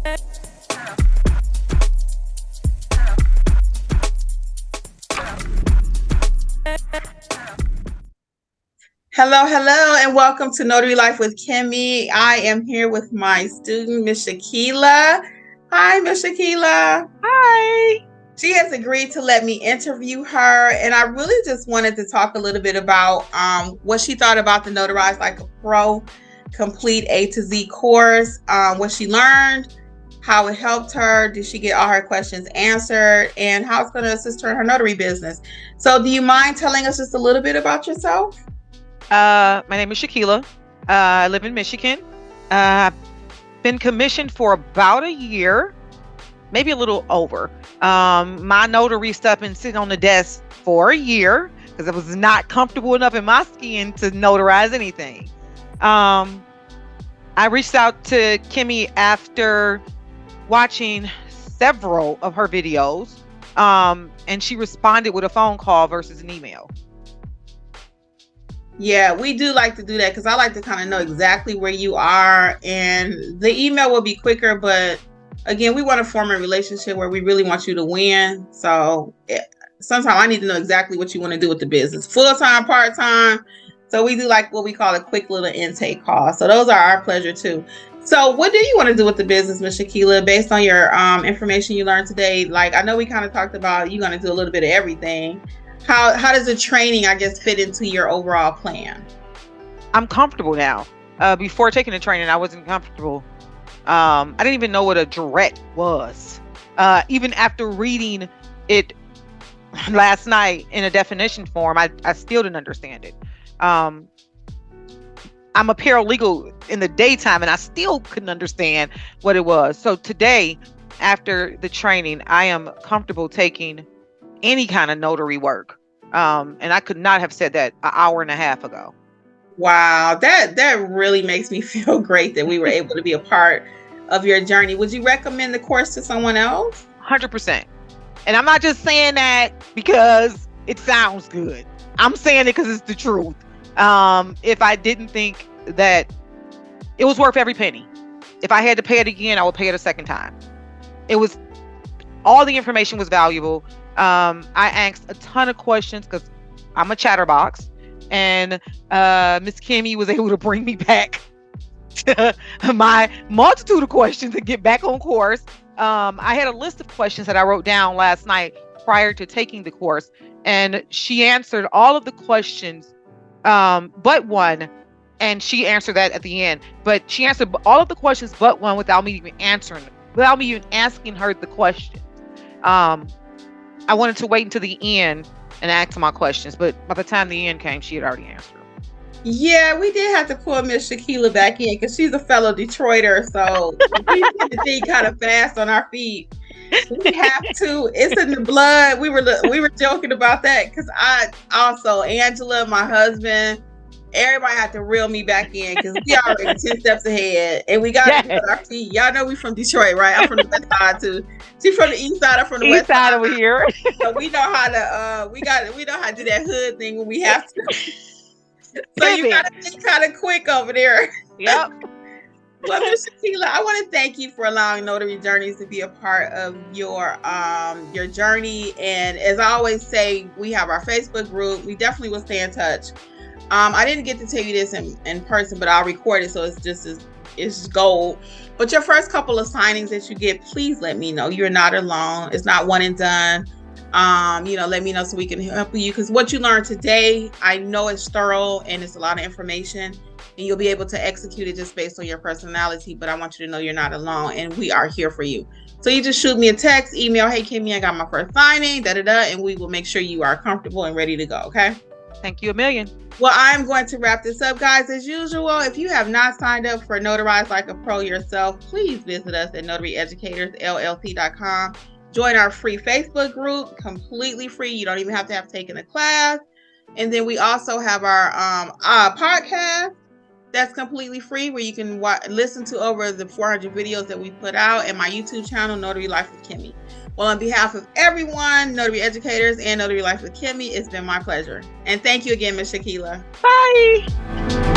Hello, hello, and welcome to Notary Life with Kimmy. I am here with my student, Miss Shakila. Hi, Miss Shakila. Hi. She has agreed to let me interview her, and I really just wanted to talk a little bit about what she thought about the Notarize Like a Pro Complete A to Z course, what she learned, how it helped her, did she get all her questions answered, and how it's going to assist her in her notary business. So do you mind telling us just a little bit about yourself? My name is Shakila. I live in Michigan. I've been commissioned for about a year, maybe a little over. My notary stuff been sitting on the desk for a year because I was not comfortable enough in my skin to notarize anything. I reached out to Kimmy after watching several of her videos, and she responded with a phone call versus an email. Yeah, we do like to do that because I like to kind of know exactly where you are, and the email will be quicker, but again, we want to form a relationship where we really want you to win. So sometimes I need to know exactly what you want to do with the business, full-time, part-time. So we do like what we call a quick little intake call. So those are our pleasure too. So what do you want to do with the business, Ms. Shakila, based on your information you learned today? Like, I know we kind of talked about you're going to do a little bit of everything. How does the training, I guess, fit into your overall plan? I'm comfortable now. Before taking the training, I wasn't comfortable. I didn't even know what a jurat was. Even after reading it last night in a definition form, I still didn't understand it. I'm a paralegal in the daytime, and I still couldn't understand what it was. So today, after the training, I am comfortable taking any kind of notary work. And I could not have said that an hour and a half ago. Wow, that really makes me feel great that we were able to be a part of your journey. Would you recommend the course to someone else? 100%. And I'm not just saying that because it sounds good. I'm saying it because it's the truth. If I didn't think that it was worth every penny, if I had to pay it again, I would pay it a second time. All the information was valuable. I asked a ton of questions because I'm a chatterbox, and Miss Kimmy was able to bring me back to my multitude of questions and get back on course. I had a list of questions that I wrote down last night prior to taking the course, and she answered all of the questions but one, and she answered that at the end. But she answered all of the questions but one without me even asking her the question. I wanted to wait until the end and ask my questions, but by the time the end came, she had already answered them. Yeah, we did have to pull Miss Shakila back in because she's a fellow Detroiter, so we tend to think kind of fast on our feet. We have to. It's in the blood. We were joking about that because I also, Angela, my husband, everybody had to reel me back in because we already 10 steps ahead, and we got to put our feet. Y'all know we from Detroit, right? I'm from the west side too. She's from the east side. I'm from the west side over here. So we know how to we know how to do that hood thing when we have to. So you gotta think kind of quick over there. Yep. Well, Ms. Shakila, I want to thank you for allowing Notary Journeys to be a part of your journey. And as I always say, we have our Facebook group. We definitely will stay in touch. I didn't get to tell you this in person, but I'll record it, so it's gold. But your first couple of signings that you get, please let me know. You're not alone. It's not one and done. Let me know so we can help you, because what you learned today, I know it's thorough and it's a lot of information, and you'll be able to execute it just based on your personality. But I want you to know you're not alone, and we are here for you. So you just shoot me a text, email, hey Kimmy, I got my first signing, and we will make sure you are comfortable and ready to go. Okay. Thank you a million. Well, I'm going to wrap this up, guys. As usual, if you have not signed up for Notarize Like a Pro yourself, please visit us at notaryeducatorsllc.com. Join our free Facebook group, completely free. You don't even have to have taken a class. And then we also have our podcast that's completely free, where you can listen to over the 400 videos that we put out, and my YouTube channel, Notary Life with Kimmy. Well, on behalf of everyone, Notary Educators and Notary Life with Kimmy, it's been my pleasure. And thank you again, Ms. Shakila. Bye.